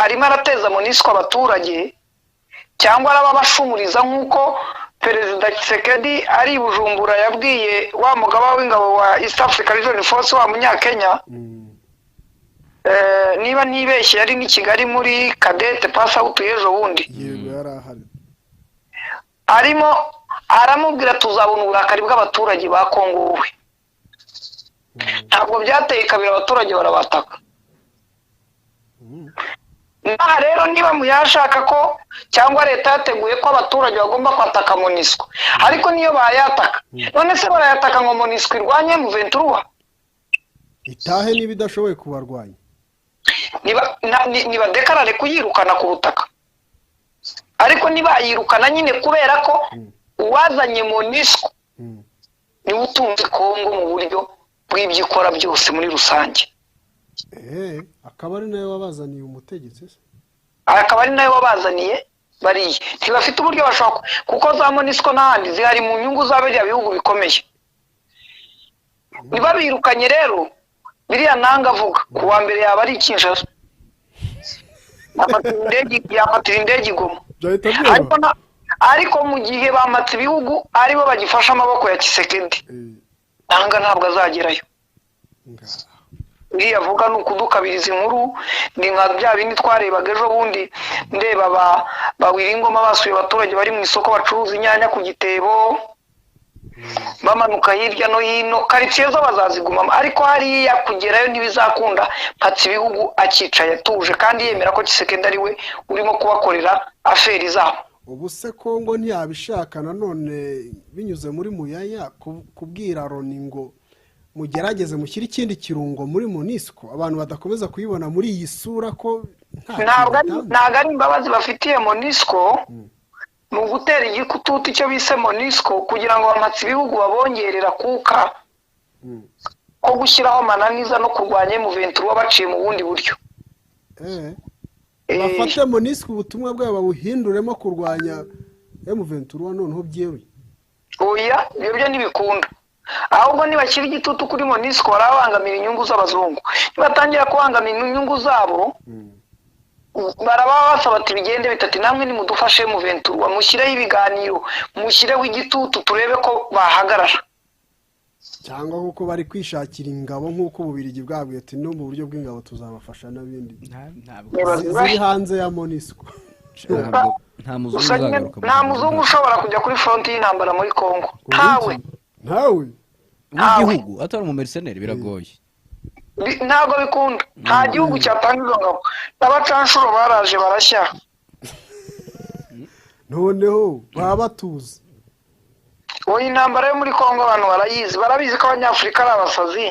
arimo arateza MONUSCO abaturage cyangwa arababashumuriza nk'uko Perezida Tshisekedi ari Bujumbura yabwiye wa mugaba w'ingabo wa East Africa Region Force wa Munyakenya. Niba nibeshye yari ni Kigali muri Cadette Pass out ejo bundi. Yego yarahari. Arimo aramubwira tuzabona uburakari bw'abaturage ba Kongo we. Ntabwo byateye kabiri abaturage barabataka. Naha rero niba muyashaka ko cyangwa leta yateguye ko abaturage bagomba kwataka MONUSCO, ariko niyo bayataka none se barayataka ngo MONUSCO irwanye M23 itahe niba idashoboye kubarwanya, niba dekarare kuyirukana ku butaka. Ariko niba yirukana nyine kubera ko uwazanye MONUSCO niwe utunze Kongo mu buryo bw'ibyikora byose muri rusange. Akaba ari nayo wabazaniye umutegetsi se, akaba ari nayo wabazaniye bariye ntibafite uburyo bashaka, kuko za MONUSCO n'ahandi zihari mu nyungu z'abariya bihugu bikomeye. Niba birukanye rero biriya nanga avuga ku wa mbere yaba ari Kinshasa, yafatira indege Goma. Ariko mu gihe bamatse ibihugu aribo bagifasha amaboko ya Tshisekedi nanga ntabwo azagerayo. Uriya avuga ni ukudukabiriza inkuru, ni nka bya bindi twarebaga ejo bundi ndeba Bawiringoma basuye abaturage bari mu isoko bacuruza inyanya ku gitebo bamanuka hirya no hino, karitsiye zo bazazigumamo, ariko hariya kugerayo ntibizakunda. Patsi ibihugu akicaye atuje kandi yemera ko Tshisekedi ari we urimo kubakorera aferi zabo. Ubu se Kongo ntiyabishaka nanone binyuze muri Muyaya kubwira Loni ngo mugerageze mushyira ikindi kirungo muri MONUSCO abantu badakomeza kuyibona muri iyi sura ko ntago ari imbabazi bafitiye MONUSCO, mu gutera igikututu icyo bise MONUSCO kugira ngo bamatse ibihugu babongerera kuka ko gushyiraho mananiza no kurwanya M23 baciye mu bundi buryo. Bafate MONUSCO ubutumwa bwabo babuhinduremo kurwanya M23 noneho byeruye. Oya ibyo ntibikunda, ahubwo nibashyira igitutu kuri MONUSCO barabangamira inyungu z'abazungu. Nibatangira kubangamira inyungu zabo baraba basaba ati bigende bitati namwe nimudufashe M23 mushireho ibiganiro, mushireho igitutu turebe ko bahagarara. Cyangwa kuko bari kwishakira ingabo nk'uko Ububirigi bwabwiye ati no mu buryo bw'ingabo tuzabafasha n'abindi ziri hanze ya MONUSCO. Nta muzungu ushobora kujya kuri front y'intambara muri Kongo. Ntawe n'igihugu atari mu mercenaire biragoye, ntabwo bikunda. Nta gihugu cyatanga izo ngabo, abacanshuro baraje barashya noneho baba batuzi. Oya intambara yo muri Kongo abantu barabizi ko Abanyafurika ari abasazi.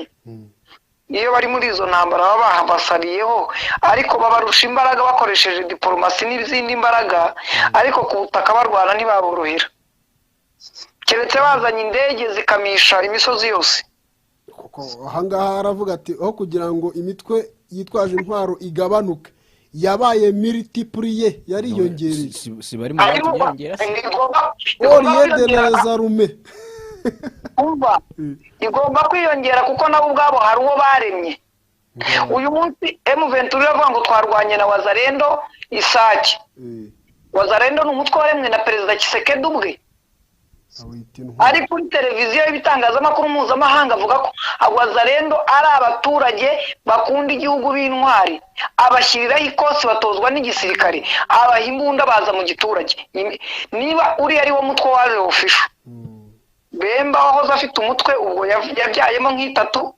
Iyo bari muri izo ntambara baba bahabasariyeho, ariko babarusha imbaraga bakoresheje diplomasi n'izindi mbaraga, ariko ku butaka barwana ntibaborohera keretse bazanye indege zikamisha imisozi yose. Kuko ahangaha aravuga ati aho kugira ngo imitwe yitwaje intwaro igabanuke yabaye multiplier yariyongereye. Si bari mu yongera se Oriye de la Rume umva igomba kwiyongera kuko nabo ubwabo hari uwo baremye. uyu munsi M23 iravuga ngo twarwanye na Wazalendo Isake. Wazalendo ni umutwe waremwe na Perezida Tshisekedi ubwe. Ari kuri televiziyo y'ibitangazamakuru mpuzamahanga avuga ko Wazalendo ari abaturage bakunda igihugu b'intwari, abashyiriraho ikosi batozwa n'igisirikare, abaha imbunda baza mu giturage. Niba uri ari wo mutwe waje official, Bemba wahoze afite umutwe ubwo yabyayemo nk'itatu,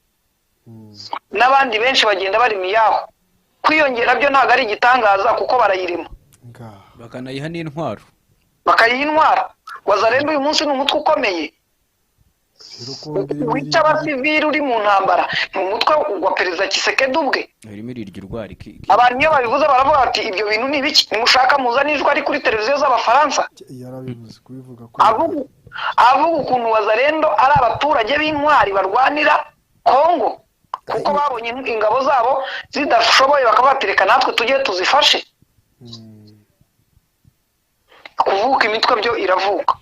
n'abandi benshi bagenda bari miyaho. Kwiyongera byo ntabwo ari igitangaza kuko barayirima bakanayiha n'intwaro, bakayiha intwaro. Wazalendo uyu munsi ni umutwe ukomeye wica abasivili, uri mu ntambara. Ni umutwe wa Perezida Tshisekedi ubwe. Abantu iyo babivuze baravuga bati ibyo bintu ni biki, nimushaka muzana ijwi ari kuri televiziyo z'abafaransa avuga ukuntu Wazalendo ari abaturage b'intwari barwanira Kongo kuko babonye ingabo zabo zidashoboye bakabatereka natwe tujye tuzifashe. Kuvuka imitwe byo iravuka.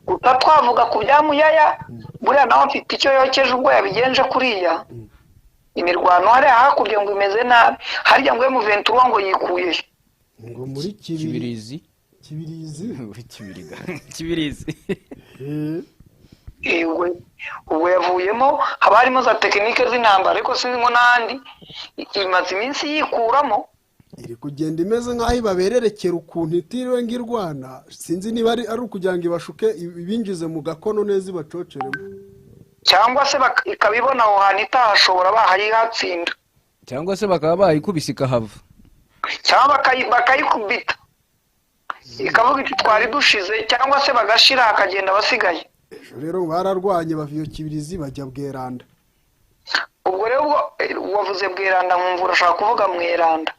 Guta twavuga ku bya Muyaya, buriya nawe mfite icyo yokeje ubwo yabigenje kuriya. Imirwano hari hakurya ngo imeze nabi, harya ngo M23 ngo yikuye ngo muri Kibirizi ubwo yavuyemo. Haba harimo za tekinike z'intambara ariko sinzi ngo n'ahandi imaze iminsi yikuramo. Iri kugenda imeze nk'aho ibabererekera ukuntu itiriwe ngirwana, sinzi niba ari ukugira ngo ibashuke ibinjize mu gakono neza ibacoceremo, cyangwa se ikabibona aho hantu itahashobora bahayihatsinda, cyangwa se bakaba bayikubise ikahava, cyangwa bakayikubita ikavuga iti twari dushize, cyangwa se bagashira hakagenda basigaye. Rero bararwanye bava iyo Kibirizi bajya Bweranda. Ubwo rero wavuze Bweranda nkumva urashaka kuvuga Mweranda.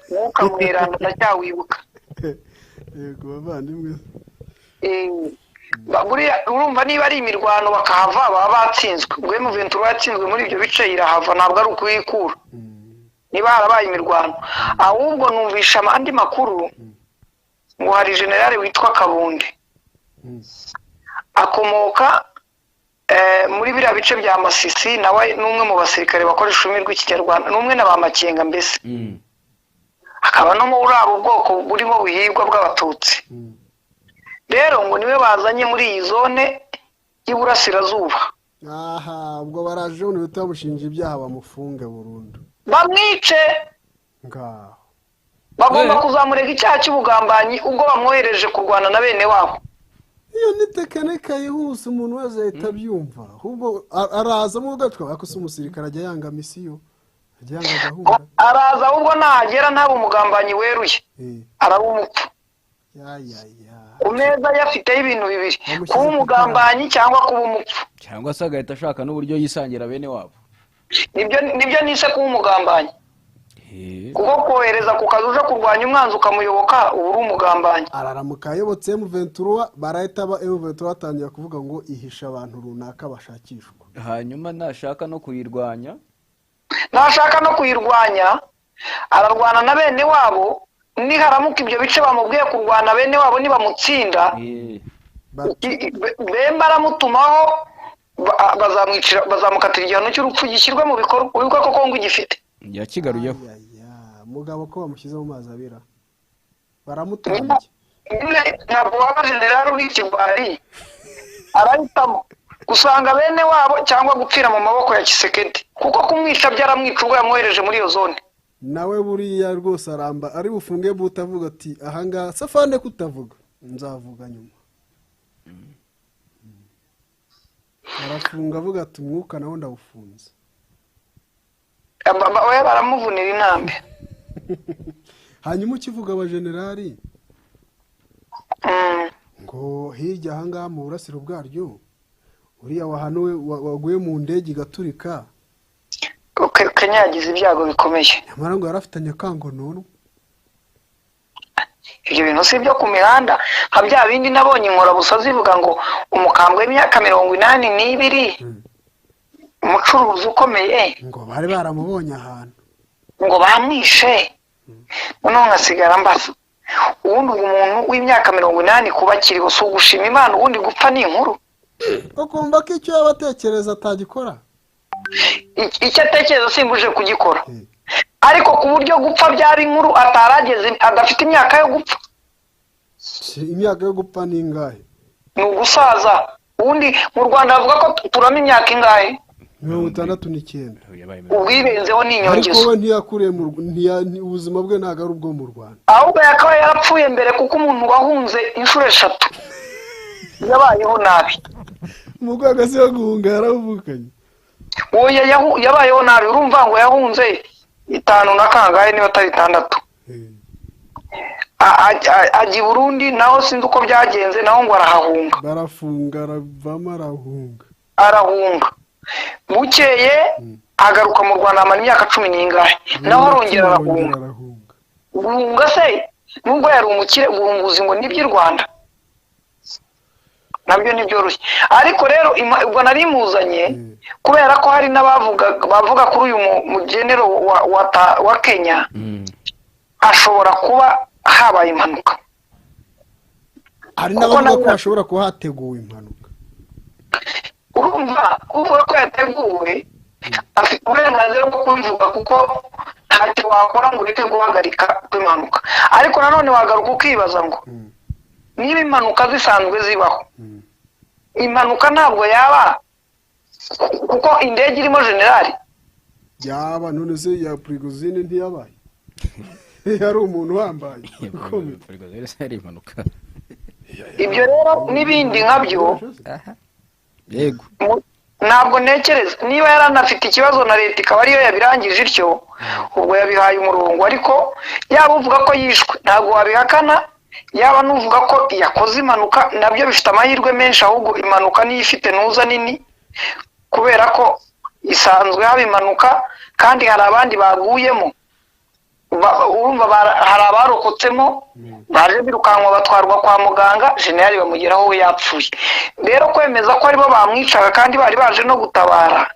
Mwuka Mweranda ndacyawibuka. Yego bavandimwe. Buriya urumva niba ari imirwano bakahava baba batsinzwe. Ubwo M23 yatsinzwe muri ibyo bice irahava, ntabwo ari ukuyikura. Niba harabaye imirwano ahubwo numvisha andi makuru ngo hari generale witwa Kabunde akomoka muri biriya bice bya Masisi, nawe n'umwe mu basirikare bakoresha ururimi rw'Ikinyarwanda, n'umwe na ba Makenga mbese. Akaba no muri abo bwoko burimo buhigwa bw'abatutsi. Rero ngo niwe bazanye muri iyi zone y'Iburasirazuba. Aha, ubwo baraje ubu bitamushinja ibyaha bamufunge burundu, bamwice. Ngaho bagomba kuzamurega icyaha cy'ubugambanyi ubwo bamwohereje kurwana na bene wabo. Iyo ni tekinike yihuse umuntu wese ahita abyumva. Ahubwo araza mu gatwa akose umusirikare ajya yanga misiyo, ajya yanga gahunda. Araza ahubwo nahagera ntaba umugambanyi weruye, araba umupfu. Umeza yafiteho ibintu bibiri, kuba umugambanyi cyangwa kuba umupfu, cyangwa se agahita ashaka n'uburyo yisangira bene wabo. Nibyo nise kuba umugambanyi. Kuko kohereza ku kazi uje kurwanya umwanzi ukamuyoboka ubu uri umugambanyi. Araramuka ayobotse M23 barahita M23 batangira kuvuga ngo ihisha abantu runaka bashakishwa, hanyuma nashaka no kuyirwanya ararwana na bene wabo. Niharamuka ibyo bice bamubwiye kurwana bene wabo nibamutsinda, Bemba aramutumaho bazamukatira igihano cy'urupfu gishyirwe mu bikorwa. Wibuka ko Kongo igifite yakigaruyeho mugabo ko bamushyize mu mazi abira baramutangiye. Ntabwo waba generali w'ikigwari arahitamo gusanga bene wabo cyangwa gupfira mu maboko ya Tshisekedi, kuko kumwica byaramwica ubwo yamwohereje muri iyo zone. Nawe buriya rwose aramba ari bufunge butavuga ati ahangaha safande kutavuga nzavuga nyuma. Arafunga avuga ati umwuka nawo ndawufunze. We baramuvunira intambe. Hanyuma ukivuga abajenerali ngo hirya ahangaha mu burasiro bwaryo uriya wahanuwe waguye mu ndege igaturika, kanyagize ibyago bikomeye. Nyamara ngo yarafitanye kangonono. Ibyo bintu si byo ku mihanda nka bya bindi nabonye inkorabusa zivuga ngo umukambwe w'imyaka 82 umucuruzi ukomeye ngo bari baramubonye ahantu ngo bamwishe. None ngasigara mbaza ubundi umuntu w'imyaka 80 kuba kiriho so gushima Imana, ubundi gupfa ni inkuru. Ukumva ko icyo yabatekereza atagikora. icyo atekereza simbuje kugikora, ariko ku buryo gupfa byaba inkuru atarageze adafite imyaka yo gupfa. imyaka yo gupfa ni ingahe? Ni ugusaza. Ubundi mu Rwanda bavuga ko turama imyaka ingahe? 69. Ubwibenzeho ni ariko inyongezo. we ntiyakuriye ubuzima bwe ntabwo ari ubwo mu Rwanda, Ahubwo yakaba yarapfuye mbere kuko umuntu wahunze inshuro 3 yabayeho nabi. umugwaga se wo guhunga yaravukanye. Oya yabayeho nabi, urumva ngo yahunze 5 na kangahe niba atari 6. Aji Burundi naho sinzi uko byagenze, naho ngo arahahunga. Barafunga aravamo arahunga. Bukeye agaruka mu Rwanda amara imyaka 10 n'ingahe, naho arongera arahunga. Guhunga se nubwo yari umukire, guhunguza ngo n'iby'i Rwanda nabyo ntibyoroshye. Ariko rero ubwo nari muzanye kubera ko hari bavuga kuri uyu mugenero wa Kenya, ashobora kuba habaye impanuka. hari n'abavuga ko hashobora kuba hateguwe impanuka. Urumva uvuga ko yateguwe afite uburenganzira bwo kubivuga kuko ntacyo wakora ngo ureke guhagarika impanuka. Ariko nanone wagaruka ukibaza ngo niba impanuka zisanzwe zibaho, impanuka ntabwo yaba kuko indege irimo generali yaba none se ya Prigozine ntiyabaye yari umuntu wambaye ibyo rero n'ibindi nkabyo. Yego, ntabwo ntekereza niba yaranafite ikibazo na leta ikaba ariyo yabirangije ityo, ubwo yabihaye umurongo. Ariko yaba uvuga ko yishwe ntabwo wabihakana, yaba nuvuga ko yakoze impanuka nabyo bifite amahirwe menshi, ahubwo impanuka niyo ifite nuza nini kubera ko isanzwe haba impanuka kandi hari abandi baguyemo. Urumva hari abarokotsemo baje birukanwa batwarwa kwa muganga, generali bamugeraho we yapfuye. Rero kwemeza ko aribo bamwicaga kandi bari baje no gutabara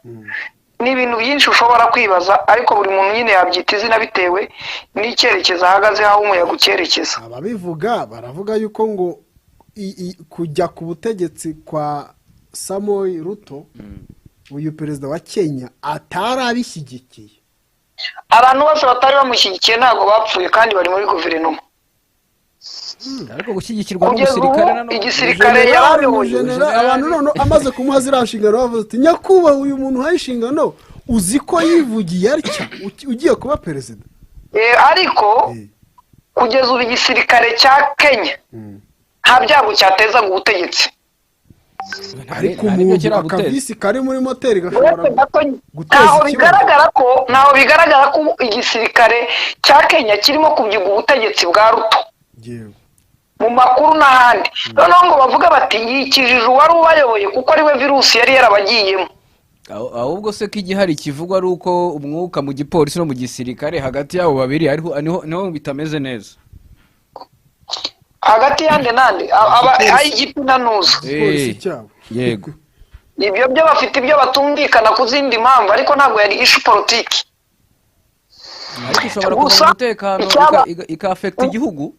ni ibintu byinshi ushobora kwibaza, ariko buri muntu nyine yabyita izina bitewe n'icyerekezo ahagaze, aho umuyaga ucyerekeza. Ababivuga baravuga yuko ngo kujya ku butegetsi kwa Samoei Ruto, uyu perezida wa Kenya, atarabishyigikiye. Abantu bose batari bamushyigikiye ntabwo bapfuye kandi bari muri guverinoma. ariko gushyigikirwa n'umusirikare nanone igisirikare yabayoboye. Abantu none amaze kumuha ziriya nshingano bavuze ati nyakubahwa uyu muntu uhaye inshingano uzi ko yivugiye atya ugiye kuba perezida. Ariko kugeza ubu igisirikare cya Kenya nta byago cyatezaga ubutegetsi. Ariko umuntu akavisi kari muri moteri gashobora guteza ikibazo. Ntaho bigaragara ko igisirikare cya Kenya kirimo kubyiga ubutegetsi bwa Ruto mu makuru n'ahandi. Noneho ngo bavuga bati yikijije uwari ubayoboye kuko ariwe virusi yari yarabagiyemo. ahubwo se ko igihari kivugwa ari uko umwuka mu gipolisi no mu gisirikare hagati yabo babiri niho bitameze neza. Hagati yande nande IGP na nuza. Yego, ibyo byo bafite ibyo batumvikana ku zindi mpamvu, ariko ntabwo yari issue politiki. ariko ushobora kuva mu mutekano ikafekta igihugu.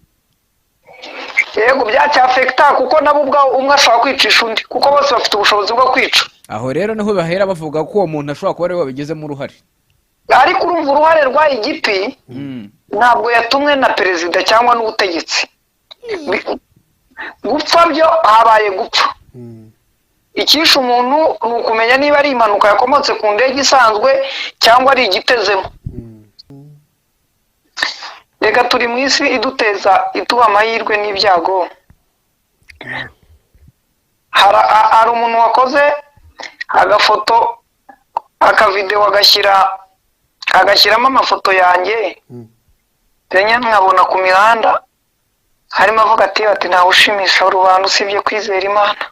Yego byacyafekta kuko nabo ubwaho umwe ashobora kwicisha undi kuko bose bafite ubushobozi bwo kwica. Aho rero niho bahera bavuga ko uwo muntu ashobora kuba ari we wabigizemo uruhare. Ariko urumva uruhare rwa IGP ntabwo yatumwe na perezida cyangwa n'ubutegetsi. Gupfa byo habaye gupfa. Ikisha umuntu ni ukumenya niba ari impanuka yakomotse ku ndege isanzwe cyangwa ari igitezemo. Reka turi mu isi iduteza ituba amahirwe n'ibyago. Hari umuntu wakoze agafoto akavideo agashyiramo amafoto yanjye, renya nkabona ku mihanda harimo avuga ati ntawe ushimisha rubanda usibye kwizera Imana.